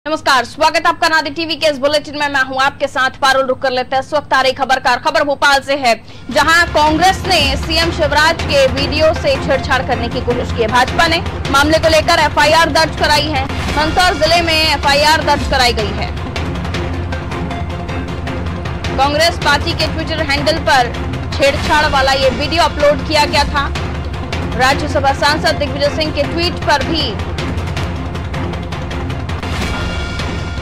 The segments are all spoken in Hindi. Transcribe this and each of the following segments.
नमस्कार, स्वागत है आपका नादिर टीवी के इस बुलेटिन में। मैं हूं आपके साथ पारुल। रुक कर लेते हैं इस वक्त आ रही खबर भोपाल से है, जहां कांग्रेस ने सीएम शिवराज के वीडियो से छेड़छाड़ करने की कोशिश की है। भाजपा ने मामले को लेकर एफआईआर दर्ज कराई है। मंदसौर जिले में एफआईआर दर्ज कराई गई है। कांग्रेस पार्टी के ट्विटर हैंडल पर छेड़छाड़ वाला ये वीडियो अपलोड किया गया था। राज्यसभा सांसद दिग्विजय सिंह के ट्वीट पर भी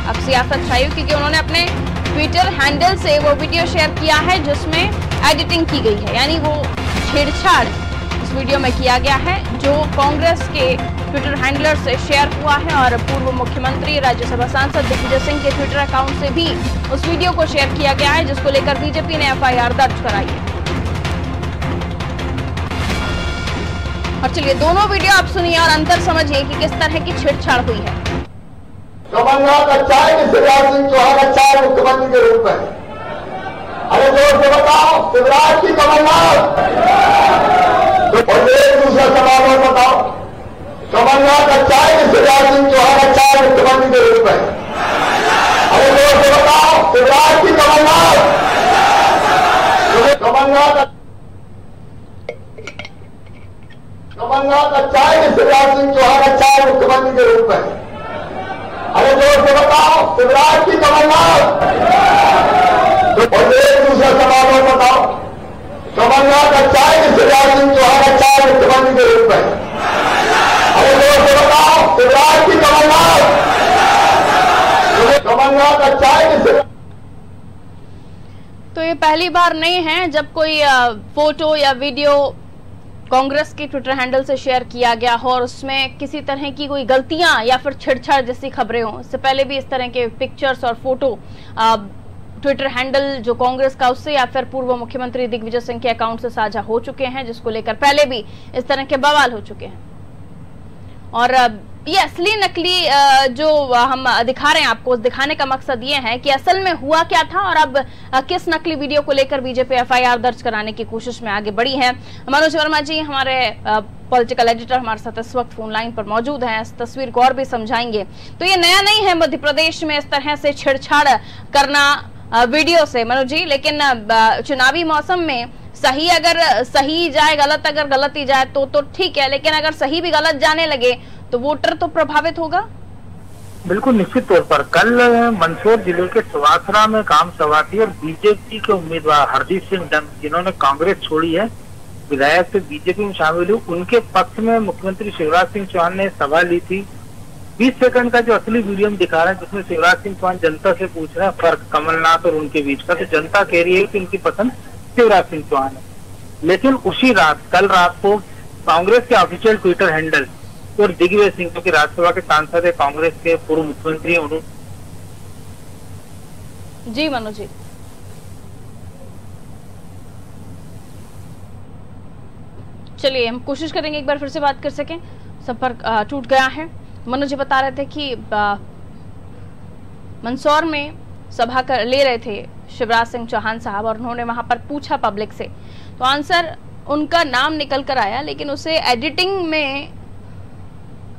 अब सियासत छाई, क्योंकि उन्होंने अपने ट्विटर हैंडल से वो वीडियो शेयर किया है जिसमें एडिटिंग की गई है, यानी वो छेड़छाड़ इस वीडियो में किया गया है जो कांग्रेस के ट्विटर हैंडलर से शेयर हुआ है। और पूर्व मुख्यमंत्री राज्यसभा सांसद दिग्विजय सिंह के ट्विटर अकाउंट से भी उस वीडियो को शेयर किया गया है, जिसको लेकर बीजेपी ने एफआईआर दर्ज कराई है। और चलिए दोनों वीडियो आप सुनिए और अंतर समझिए कि किस तरह की छेड़छाड़ हुई है। कमलनाथ अच्छा है कि शिवराज सिंह चौहान अच्छा है मुख्यमंत्री के रूप में? अरे जोर से बताओ, शिवराज की कमलनाथ? और एक दूसरा सवाल और बताओ, कमलनाथ अच्छा है कि शिवराज सिंह चौहान अच्छा है मुख्यमंत्री के रूप में? अरे जोर से बताओ, शिवराज की कमलनाथ? कमलनाथ अच्छा है कि शिवराज सिंह चौहान अच्छा है मुख्यमंत्री के रूप में? अरे जोर से बताओ, शिवराज की कमलनाथ? और एक दूसरा सवाल और बताओ, कमलनाथ अच्छा है कि शिवराज सिंह चौहान अच्छा है मुख्यमंत्री के रूप में? अरे जोर से बताओ, शिवराज की कमलनाथ? कमलनाथ अच्छा है कि तो ये पहली बार नहीं है जब कोई फोटो या वीडियो कांग्रेस के ट्विटर हैंडल से शेयर किया गया हो और उसमें किसी तरह की कोई गलतियां या फिर छेड़छाड़ जैसी खबरें हों। इससे पहले भी इस तरह के पिक्चर्स और फोटो ट्विटर हैंडल जो कांग्रेस का उससे या फिर पूर्व मुख्यमंत्री दिग्विजय सिंह के अकाउंट से साझा हो चुके हैं, जिसको लेकर पहले भी इस तरह के बवाल हो चुके हैं। और ये असली नकली जो हम दिखा रहे हैं आपको, दिखाने का मकसद ये है कि असल में हुआ क्या था और अब किस नकली वीडियो को लेकर बीजेपी एफआईआर दर्ज कराने की कोशिश में आगे बढ़ी है। मनोज वर्मा जी हमारे पॉलिटिकल एडिटर हमारे साथ इस वक्त फोन लाइन पर मौजूद हैं, इस तस्वीर को और भी समझाएंगे। तो ये नया नहीं है मध्य प्रदेश में इस तरह से छेड़छाड़ करना वीडियो से, मनोज जी, लेकिन चुनावी मौसम में सही अगर सही जाए, गलत अगर गलत ही जाए तो ठीक है, लेकिन अगर सही भी गलत जाने लगे तो वोटर तो प्रभावित होगा। बिल्कुल निश्चित तौर पर। कल मंदसौर जिले के सुवासरा में काम सभा थी और बीजेपी के उम्मीदवार हरदीप सिंह डंग, जिन्होंने कांग्रेस छोड़ी है, विधायक से बीजेपी में शामिल हुए, उनके पक्ष में मुख्यमंत्री शिवराज सिंह चौहान ने सभा ली थी। 20 सेकंड का जो असली वीडियो हम दिखा रहे हैं, जिसमें शिवराज सिंह चौहान जनता से पूछ रहे हैं फर्क कमलनाथ और उनके बीच का, तो जनता कह रही है कि उनकी पसंद शिवराज सिंह चौहान है। लेकिन उसी रात, कल रात को कांग्रेस के ऑफिशियल ट्विटर हैंडल और दिग्विजय सिंह, जो कि राज्यसभा के सांसद है, कांग्रेस के पूर्व मुख्यमंत्री, जी मनोज जी, चलिए हम कोशिश करेंगे एक बार फिर से बात कर सकें। संपर्क टूट गया है। मनोज जी बता रहे थे कि मंदसौर में सभा ले रहे थे शिवराज सिंह चौहान साहब और उन्होंने वहां पर पूछा पब्लिक से, तो आंसर उनका नाम निकल कर आया, लेकिन उसे एडिटिंग में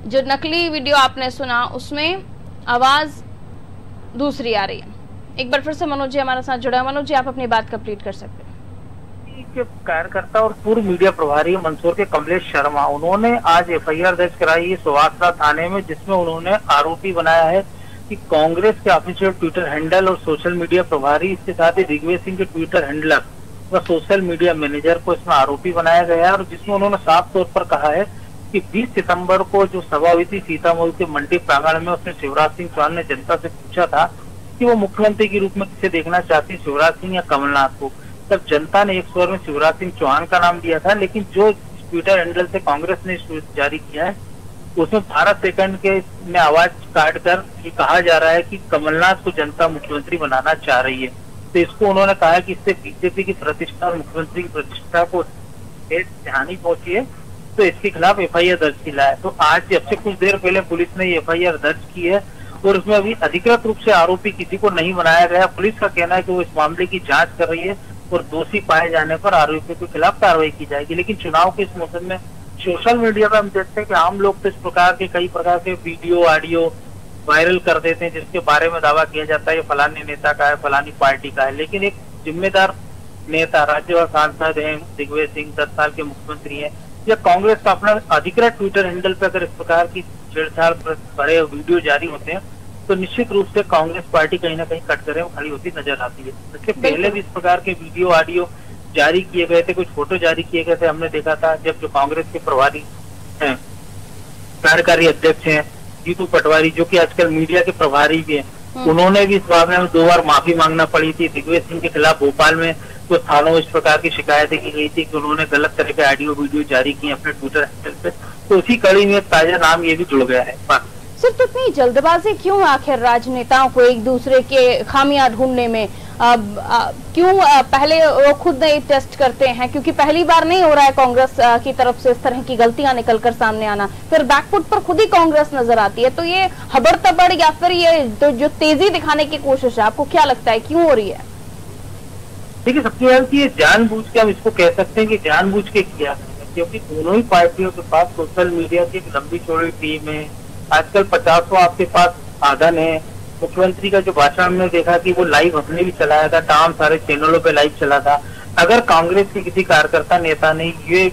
जो नकली वीडियो आपने सुना उसमें आवाज दूसरी आ रही है। एक बार फिर से मनोज जी हमारे साथ जुड़ा है। मनोज जी, आप अपनी बात कंप्लीट कर सकते हैं। कार्यकर्ता और पूर्व मीडिया प्रभारी मंदसौर के कमलेश शर्मा, उन्होंने आज एफआईआर दर्ज कराई है सुवासरा थाने में, जिसमें उन्होंने आरोपी बनाया है कि कांग्रेस के ऑफिशियल ट्विटर हैंडल और सोशल मीडिया प्रभारी, इसके साथ ही दिग्विजय सिंह के ट्विटर हैंडलर व सोशल मीडिया मैनेजर को इसमें आरोपी बनाया गया है। और जिसमें उन्होंने साफ तौर पर कहा है कि 20 सितंबर को जो सभा हुई थी सीतामढ़ी के मंडी प्रांगण में, उसमें शिवराज सिंह चौहान ने जनता से पूछा था कि वो मुख्यमंत्री के रूप में किसे देखना चाहती, शिवराज सिंह या कमलनाथ को। तब जनता ने एक स्वर में शिवराज सिंह चौहान का नाम दिया था, लेकिन जो ट्विटर हैंडल से कांग्रेस ने जारी किया है उसमें 12 सेकंड के में आवाज काट कर ये कहा जा रहा है कि कमलनाथ को जनता मुख्यमंत्री बनाना चाह रही है। तो इसको उन्होंने कहा है कि इससे बीजेपी की प्रतिष्ठा और मुख्यमंत्री की प्रतिष्ठा को हानि पहुंची है, तो इसके खिलाफ एफआईआर दर्ज किया है। तो आज अब से कुछ देर पहले पुलिस ने एफआईआर दर्ज की है और उसमें अभी अधिकृत रूप से आरोपी किसी को नहीं बनाया गया। पुलिस का कहना है कि वो इस मामले की जांच कर रही है और दोषी पाए जाने पर आरोपियों के खिलाफ कार्रवाई की जाएगी। लेकिन चुनाव के इस मौसम में सोशल मीडिया पर हम देखते हैं कि आम लोग तो इस प्रकार के कई प्रकार के वीडियो, ऑडियो वायरल कर देते हैं, जिसके बारे में दावा किया जाता है ये फलाने नेता का है, फलानी पार्टी का है। लेकिन एक जिम्मेदार नेता, राज्यसभा सांसद हैं दिग्विजय सिंह, 10 साल के मुख्यमंत्री हैं, या कांग्रेस का अपना अधिकृत ट्विटर हैंडल पे अगर इस प्रकार की छेड़छाड़ भरे वीडियो जारी होते हैं तो निश्चित रूप से कांग्रेस पार्टी कहीं ना कहीं कटघरे में खड़ी होती नजर आती है। इसके पहले भी इस प्रकार के वीडियो ऑडियो जारी किए गए थे, कुछ फोटो जारी किए गए थे। हमने देखा था जब जो कांग्रेस के प्रभारी हैं, कार्यकारी अध्यक्ष हैं जीतू पटवारी, जो कि आजकल मीडिया के प्रभारी भी हैं, उन्होंने भी इस मामले में 2 बार माफी मांगना पड़ी थी। दिग्विजय सिंह के खिलाफ भोपाल में कुछ थानों में इस प्रकार की शिकायतें की गई थी कि उन्होंने गलत तरह के ऑडियो वीडियो जारी किए अपने ट्विटर हैंडल पे। तो उसी कड़ी में ताजा नाम ये भी जुड़ गया है। सर, तो इतनी जल्दबाजी क्यों आखिर राजनेताओं को एक दूसरे के खामियां ढूंढने में? क्यों पहले वो खुद नहीं टेस्ट करते हैं? क्योंकि पहली बार नहीं हो रहा है कांग्रेस की तरफ से इस तरह की गलतियां निकलकर सामने आना, फिर बैकफुट पर खुद ही कांग्रेस नजर आती है। तो ये हबड़ तबड़ या फिर ये तो जो तेजी दिखाने की कोशिश है, आपको क्या लगता है क्यों हो रही है? देखिए, सबसे पहले कि ये जानबूझ के हम इसको कह सकते हैं कि जानबूझ के किया है, क्योंकि दोनों ही पार्टियों के पास सोशल मीडिया की एक लंबी चौड़ी टीम है। आजकल 50 आपके पास साधन है। मुख्यमंत्री का जो भाषण हमने देखा कि वो लाइव अपने भी चलाया था, तमाम सारे चैनलों पे लाइव चला था। अगर कांग्रेस के किसी कार्यकर्ता नेता ने ये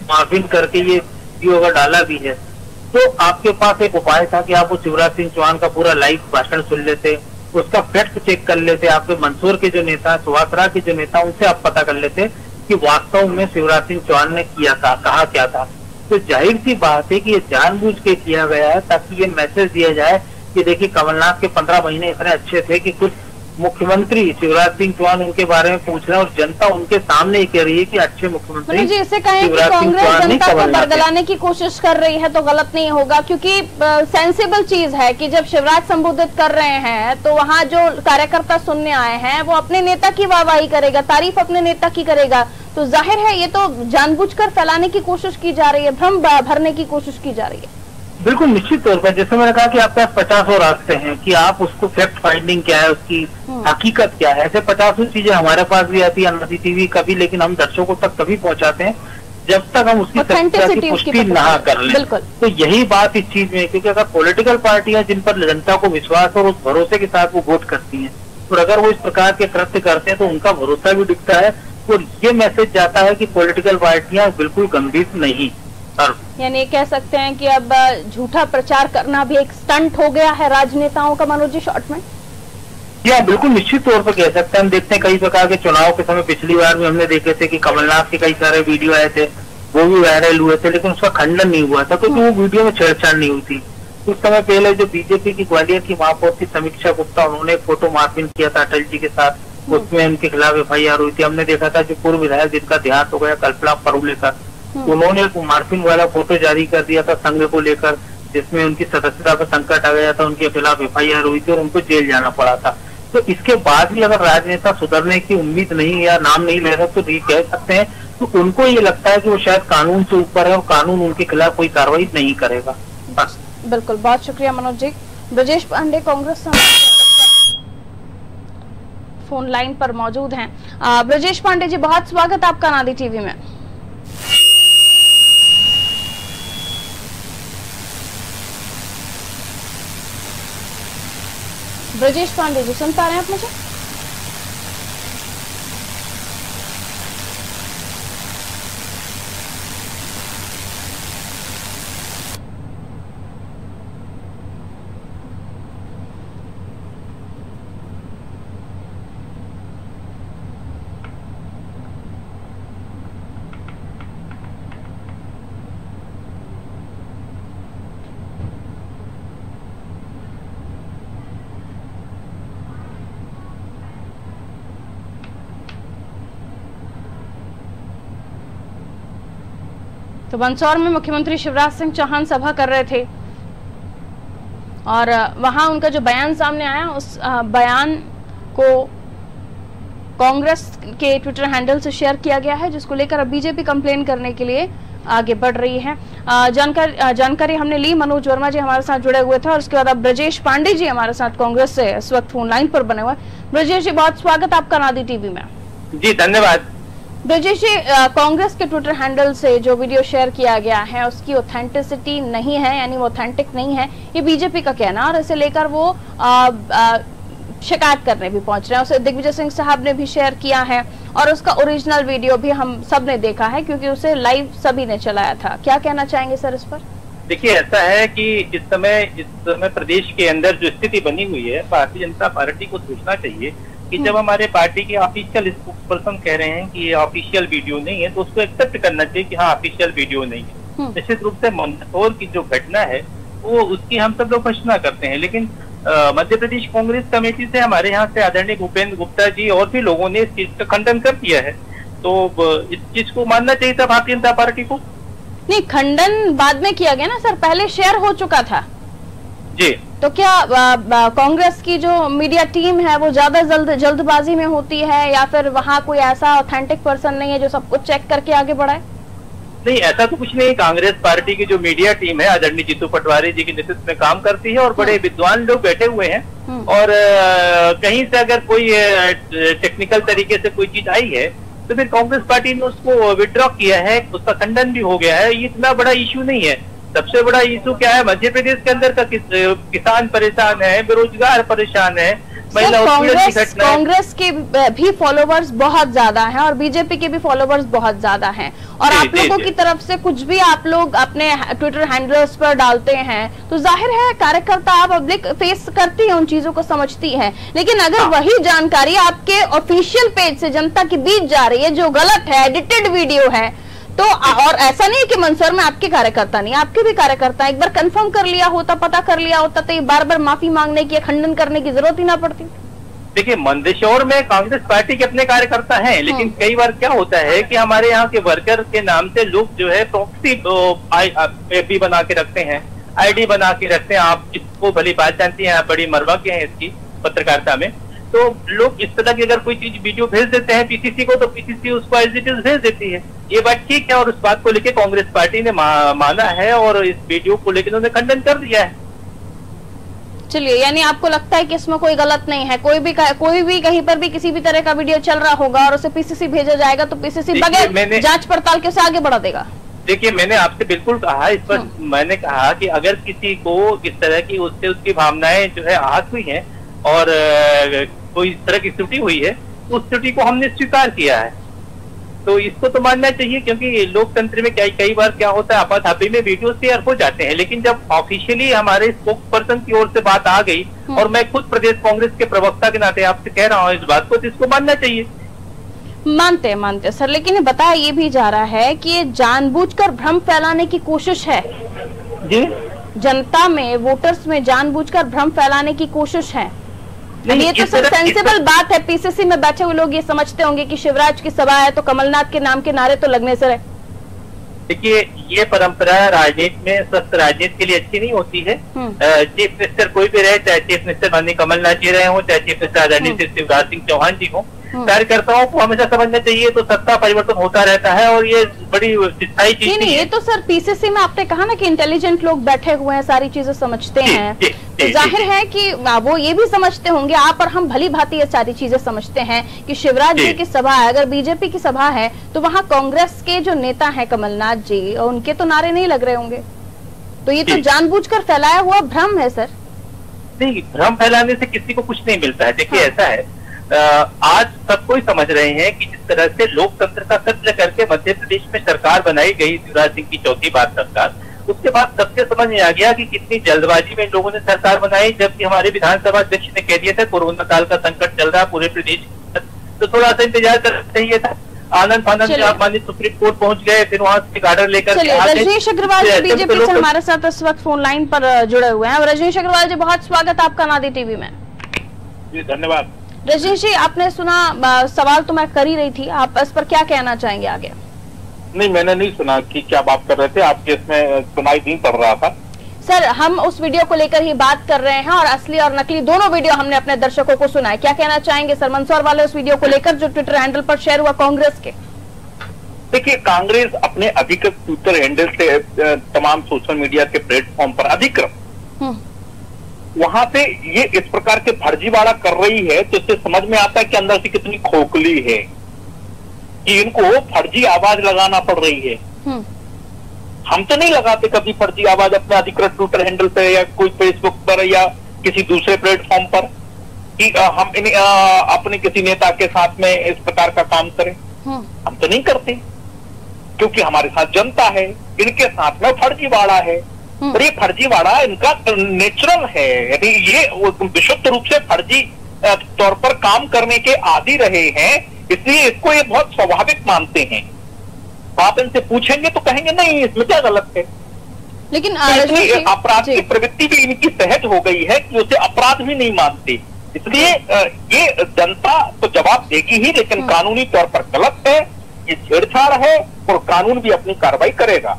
मार्फिंग करके ये वीडियो अगर डाला भी है तो आपके पास एक उपाय था कि आप वो शिवराज सिंह चौहान का पूरा लाइव भाषण सुन लेते, उसका फैक्ट चेक कर लेते। आपके मंदसौर के जो नेता, सुवासरा के जो नेता, उनसे आप पता कर लेते कि वास्तव में शिवराज सिंह चौहान ने किया था, कहा क्या था। तो जाहिर सी बात है कि ये जानबूझ के किया गया है ताकि ये मैसेज दिया जाए कि देखिए कमलनाथ के 15 महीने इतने अच्छे थे कि कुछ मुख्यमंत्री शिवराज सिंह चौहान उनके बारे में पूछ रहे हैं और जनता उनके सामने ही कह रही है कि अच्छे मुख्यमंत्री जी। इसे कहें कि कांग्रेस जनता को बरगलाने की कोशिश कर रही है तो गलत नहीं होगा, क्योंकि सेंसिबल चीज है कि जब शिवराज संबोधित कर रहे हैं तो वहाँ जो कार्यकर्ता सुनने आए हैं वो अपने नेता की वाहवाही करेगा, तारीफ अपने नेता की करेगा। तो जाहिर है ये तो जानबूझकर फैलाने की कोशिश की जा रही है, भ्रम भरने की कोशिश की जा रही है। बिल्कुल निश्चित तौर पर, जैसे मैंने कहा कि आपके पास 50 रास्ते हैं कि आप उसको फैक्ट फाइंडिंग क्या है, उसकी हकीकत क्या है। ऐसे 50 चीजें हमारे पास भी आती है सीसीटीवी कभी, लेकिन हम दर्शकों तक तभी पहुंचाते हैं जब तक हम उसकी सत्यता की पुष्टि ना कर लें। तो यही बात इस चीज में, क्योंकि अगर पॉलिटिकल पार्टियां जिन पर जनता को विश्वास और उस भरोसे के साथ वो वोट करती हैं, और अगर वो इस प्रकार के कृत्य करते हैं तो उनका भरोसा भी दिखता है और ये मैसेज जाता है कि पॉलिटिकल पार्टियां बिल्कुल गंभीर नहीं। यानी कह सकते हैं कि अब झूठा प्रचार करना भी एक स्टंट हो गया है राजनेताओं का, मनोज जी, शॉर्ट में? या बिल्कुल निश्चित तौर पर कह सकते हैं। हम देखते हैं कई प्रकार के चुनाव के समय पिछली बार भी हमने देखे थे कि कमलनाथ के कई सारे वीडियो आए थे, वो भी वायरल हुए थे, लेकिन उसका खंडन नहीं हुआ था क्योंकि वो वीडियो में छेड़छाड़ नहीं हुई थी। कुछ समय पहले जो बीजेपी की ग्वालियर की महापौर थी समीक्षा गुप्ता, उन्होंने फोटो मार्फिंग किया था अटल जी के साथ, उसमें उनके खिलाफ FIR हुई थी। हमने देखा था जो पूर्व विधायक जिनका देहांत हो गया कल्पना परूलेकर, उन्होंने एक मार्फिंग वाला फोटो जारी कर दिया था संघ को लेकर, जिसमें उनकी सदस्यता पर संकट आ गया था, उनके खिलाफ FIR हुई थी और उनको जेल जाना पड़ा था। तो इसके बाद भी अगर राजनेता सुधरने की उम्मीद नहीं या नाम नहीं ले रहे तो ये कह सकते हैं तो उनको ये लगता है कि वो शायद कानून से ऊपर है और कानून उनके खिलाफ कोई कार्रवाई नहीं करेगा। बस। बिल्कुल, बहुत शुक्रिया मनोज जी। ब्रजेश पांडे कांग्रेस फोन लाइन पर मौजूद हैं। ब्रजेश पांडे जी, बहुत स्वागत आपका नादी टीवी में। ब्रजेश पांडे जी, सुन पा रहे हैं आप मुझे? तो मंदसौर में मुख्यमंत्री शिवराज सिंह चौहान सभा कर रहे थे और वहां उनका जो बयान सामने आया, उस बयान को कांग्रेस के ट्विटर हैंडल से शेयर किया गया है, जिसको लेकर अब बीजेपी कंप्लेन करने के लिए आगे बढ़ रही है। जानकारी हमने ली, मनोज वर्मा जी हमारे साथ जुड़े हुए थे और उसके बाद अब ब्रजेश पांडे जी हमारे साथ कांग्रेस से इस वक्त फोन लाइन पर बने हुए। ब्रजेश जी, बहुत स्वागत आपका नादी टीवी में। जी धन्यवाद। ब्रजेश जी, कांग्रेस के ट्विटर हैंडल से जो वीडियो शेयर किया गया है उसकी ऑथेंटिसिटी नहीं है, यानी वो ऑथेंटिक नहीं है, ये बीजेपी का कहना, और इसे लेकर वो शिकायत करने भी पहुंच रहे हैं। उसे दिग्विजय सिंह साहब ने भी शेयर किया है और उसका ओरिजिनल वीडियो भी हम सब ने देखा है, क्योंकि उसे लाइव सभी ने चलाया था। क्या कहना चाहेंगे सर इस पर? देखिए, ऐसा है कि इस समय प्रदेश के अंदर जो स्थिति बनी हुई है, भारतीय जनता पार्टी को सोचना चाहिए कि जब हमारे पार्टी के ऑफिशियल स्पोक्सपर्सन कह रहे हैं कि ये ऑफिशियल वीडियो नहीं है, तो उसको एक्सेप्ट करना चाहिए कि हाँ ऑफिशियल वीडियो नहीं है। निश्चित रूप से मंदसौर की जो घटना है वो उसकी हम सब लोग भर्त्सना करते हैं, लेकिन मध्य प्रदेश कांग्रेस कमेटी से हमारे यहाँ से आदरणीय भूपेंद्र गुप्ता जी और भी लोगों ने इस चीज का खंडन कर दिया है, तो इस चीज को मानना चाहिए था भारतीय जनता पार्टी को। नहीं, खंडन बाद में किया गया ना सर, पहले शेयर हो चुका था जी। तो क्या कांग्रेस की जो मीडिया टीम है वो ज्यादा जल्दबाजी में होती है, या फिर वहाँ कोई ऐसा ऑथेंटिक पर्सन नहीं है जो सब कुछ चेक करके आगे बढ़ाए? नहीं, ऐसा तो कुछ नहीं। कांग्रेस पार्टी की जो मीडिया टीम है आदरणीय जीतू पटवारी जी के नेतृत्व में काम करती है और बड़े विद्वान लोग बैठे हुए हैं, और कहीं से अगर कोई टेक्निकल तरीके से कोई चीज आई है तो फिर कांग्रेस पार्टी ने उसको विड्रॉ किया है, उसका खंडन भी हो गया है। ये इतना बड़ा इश्यू नहीं है। सबसे बड़ा इशू क्या है, मध्य प्रदेश के अंदर का किसान परेशान है, बेरोजगार परेशान है, महिला उत्पीड़न की घटना है। कांग्रेस के भी फॉलोवर्स बहुत ज्यादा हैं और बीजेपी के भी फॉलोवर्स बहुत ज्यादा हैं, और आप लोगों की तरफ से कुछ भी आप लोग अपने ट्विटर हैंडल्स पर डालते हैं तो जाहिर है कार्यकर्ता, आप पब्लिक फेस करती है, उन चीजों को समझती है। लेकिन अगर वही जानकारी आपके ऑफिशियल पेज से जनता के बीच जा रही है जो गलत है, एडिटेड वीडियो है, तो और ऐसा नहीं कि मंदसौर में आपके कार्यकर्ता नहीं, आपके भी कार्यकर्ता, एक बार कंफर्म कर लिया होता, पता कर लिया होता, तो ये बार बार माफी मांगने की, खंडन करने की जरूरत ही ना पड़ती। देखिए, मंदसौर में कांग्रेस पार्टी के अपने कार्यकर्ता हैं, लेकिन कई बार क्या होता है कि हमारे यहाँ के वर्कर के नाम से लोग जो है प्रॉक्सी एफबी बना के रखते हैं, आईडी बना के रखते हैं। आप इसको भली बात जानती हैं, बड़ी मरवा के हैं इसकी पत्रकारिता में। तो लोग इस तरह की अगर कोई चीज वीडियो भेज देते हैं पीसीसी को, तो पीसीसी उसको एज इट इज भेज देती है। ये बात ठीक है, और उस बात को लेकर कांग्रेस पार्टी ने माना है और इस वीडियो को लेकर उन्होंने खंडन कर दिया है। चलिए, यानी आपको लगता है कि इसमें कोई गलत नहीं है, कोई भी कहीं पर भी किसी भी तरह का वीडियो चल रहा होगा और उसे पीसीसी भेजा जाएगा तो पीसीसी बगैर जांच पड़ताल के उसे आगे बढ़ा देगा? देखिए, मैंने आपसे बिल्कुल कहा इस पर, मैंने कहा कि अगर किसी को इस तरह की उससे उसकी भावनाएं जो है आहत हुई हैं और कोई इस तरह की त्रुटि हुई है, तो उस त्रुटि को हमने स्वीकार किया है, तो इसको तो मानना चाहिए। क्योंकि लोकतंत्र में कई बार क्या होता है, आपाधापी में वीडियो शेयर हो जाते हैं, लेकिन जब ऑफिशियली हमारे स्पोक्स पर्सन की ओर से बात आ गई और मैं खुद प्रदेश कांग्रेस के प्रवक्ता के नाते आपसे कह रहा हूँ इस बात को, तो इसको मानना चाहिए। मानते सर, लेकिन बताया ये भी जा रहा है कि ये जानबूझकर भ्रम फैलाने की कोशिश है जी, जनता में, वोटर्स में जानबूझकर भ्रम फैलाने की कोशिश है। ये तो सर सेंसिबल बात है, पीसीसी में बैठे हुए लोग ये समझते होंगे कि शिवराज की सभा है तो कमलनाथ के नाम के नारे तो लगने से रहे। देखिए, ये परंपरा राजनीति में, स्वस्थ राजनीति के लिए अच्छी नहीं होती है। चीफ मिनिस्टर कोई भी रहे, चाहे चीफ मिनिस्टर माननीय कमलनाथ जी रहे हो, चाहे चीफ मिनिस्टर आदरणीय शिवराज सिंह चौहान जी हो, कार्यकर्ताओं को हमेशा समझना चाहिए तो सत्ता परिवर्तन होता रहता है और ये बड़ी स्थायी चीज नहीं है। ये तो सर पीसीसी में आपने कहा ना कि इंटेलिजेंट लोग बैठे हुए हैं, सारी चीजें समझते हैं, तो जाहिर है कि वो ये भी समझते होंगे, आप और हम भली भांति ये सारी चीजें समझते हैं कि शिवराज जी की सभा है, अगर बीजेपी की सभा है तो वहाँ कांग्रेस के जो नेता है कमलनाथ जी, उनके तो नारे नहीं लग रहे होंगे, तो ये तो जानबूझकर फैलाया हुआ भ्रम है सर। नहीं, भ्रम फैलाने से किसी को कुछ नहीं मिलता है। देखिए, ऐसा है, आज सब कोई समझ रहे हैं कि जिस तरह से लोकतंत्र का कत्ल करके मध्य प्रदेश में सरकार बनाई गई, शिवराज सिंह की चौथी बार सरकार, उसके बाद सबके समझ में आ गया कि कितनी जल्दबाजी में लोगों ने सरकार बनाई, जबकि हमारे विधानसभा अध्यक्ष ने कह दिया था कोरोना काल का संकट चल रहा है पूरे प्रदेश, तो थोड़ा सा इंतजार करना चाहिए था। आनंद फानंद में आप माननीय सुप्रीम कोर्ट पहुंच गए, फिर वहां से आर्डर लेकर रजनीश अग्रवाल जी बीजेपी से हमारे साथ इस वक्त फोन लाइन पर जुड़े हुए हैं। रजनीश अग्रवाल जी, बहुत स्वागत आपका नादी टीवी में। जी धन्यवाद। रजनीश जी, आपने सुना, सवाल तो मैं कर ही रही थी, आप इस पर क्या कहना चाहेंगे आगे? नहीं, मैंने नहीं सुना कि क्या बात कर रहे थे, आपके इसमें सुनाई नहीं पड़ रहा था। सर, हम उस वीडियो को लेकर ही बात कर रहे हैं और असली और नकली दोनों वीडियो हमने अपने दर्शकों को सुनाए। क्या कहना चाहेंगे सर मंदसौर वाले उस वीडियो को लेकर जो ट्विटर हैंडल पर शेयर हुआ कांग्रेस के? देखिए, कांग्रेस अपने अधिकृत ट्विटर हैंडल से तमाम सोशल मीडिया के प्लेटफॉर्म पर अधिकृत वहां से ये इस प्रकार के फर्जीवाड़ा कर रही है, तो इससे समझ में आता है कि अंदर से कितनी खोखली है। कि इनको फर्जी आवाज लगाना पड़ रही है। हम तो नहीं लगाते कभी फर्जी आवाज अपने अधिकृत ट्विटर हैंडल पे या कोई फेसबुक पर या किसी दूसरे प्लेटफॉर्म पर कि हम अपने किसी नेता के साथ में इस प्रकार का काम करें। हम तो नहीं करते, क्योंकि हमारे साथ जनता है, इनके साथ में फर्जीवाड़ा है। और ये फर्जीवाड़ा इनका नेचुरल है, यानी ये विशुद्ध रूप से फर्जी तौर पर काम करने के आदी रहे हैं, इसलिए इसको ये बहुत स्वाभाविक मानते हैं। आप इनसे पूछेंगे तो कहेंगे नहीं इसमें क्या गलत है। लेकिन अपराध की प्रवृत्ति भी इनकी सहज हो गई है कि उसे अपराध भी नहीं मानते, इसलिए ये जनता तो जवाब देगी ही, लेकिन कानूनी तौर पर गलत है, ये छेड़छाड़ है और कानून भी अपनी कार्रवाई करेगा।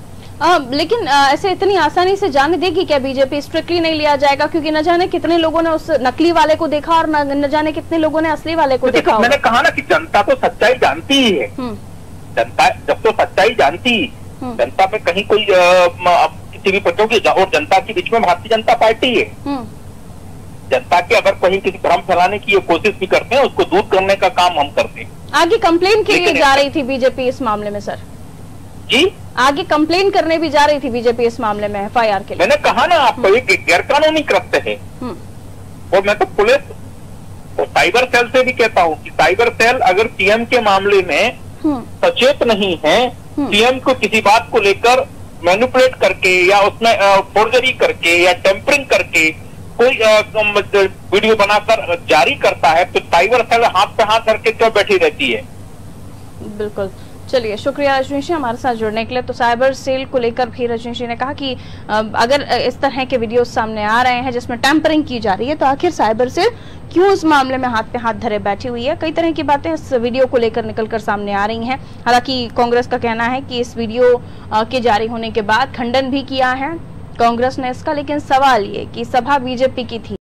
लेकिन ऐसे इतनी आसानी से जाने देगी क्या बीजेपी? स्ट्रिक्टली नहीं लिया जाएगा, क्योंकि न जाने कितने लोगों ने उस नकली वाले को देखा और न जाने कितने लोगों ने असली वाले को देखा। मैंने कहा ना कि जनता तो सच्चाई जानती ही है। जनता जब तो सच्चाई जानती, जनता पे कहीं कोई किसी भी पक्षों की, और जनता के बीच में भारतीय जनता पार्टी है। जनता के अगर कहीं किसी भ्रम फैलाने की ये कोशिश भी करते हैं, उसको दूर करने का काम हम करते हैं। आगे कंप्लेन के लिए जा रही थी बीजेपी इस मामले में सर? जी, आगे कंप्लेन करने भी जा रही थी बीजेपी इस मामले में एफआईआर के लिए। मैंने कहा ना आपको, एक गैरकानूनी कृत्य है। और मैं तो पुलिस और साइबर सेल से भी कहता हूँ कि साइबर सेल अगर सीएम के मामले में सचेत नहीं है, सीएम को किसी बात को लेकर मैनिपुलेट करके या उसमें फोर्जरी करके या टेम्परिंग करके कोई वीडियो बनाकर जारी करता है, तो साइबर सेल हाथ पे हाथ करके क्यों बैठी रहती है? बिल्कुल। चलिए, शुक्रिया रजनीश जी हमारे साथ जुड़ने के लिए। तो साइबर सेल को लेकर भी रजनीश जी ने कहा कि अगर इस तरह के वीडियो सामने आ रहे हैं जिसमें टैंपरिंग की जा रही है, तो आखिर साइबर सेल क्यों इस मामले में हाथ पे हाथ धरे बैठी हुई है। कई तरह की बातें इस वीडियो को लेकर निकलकर सामने आ रही हैं। हालांकि कांग्रेस का कहना है कि इस वीडियो के जारी होने के बाद खंडन भी किया है कांग्रेस ने इसका, लेकिन सवाल ये कि सभा बीजेपी की थी।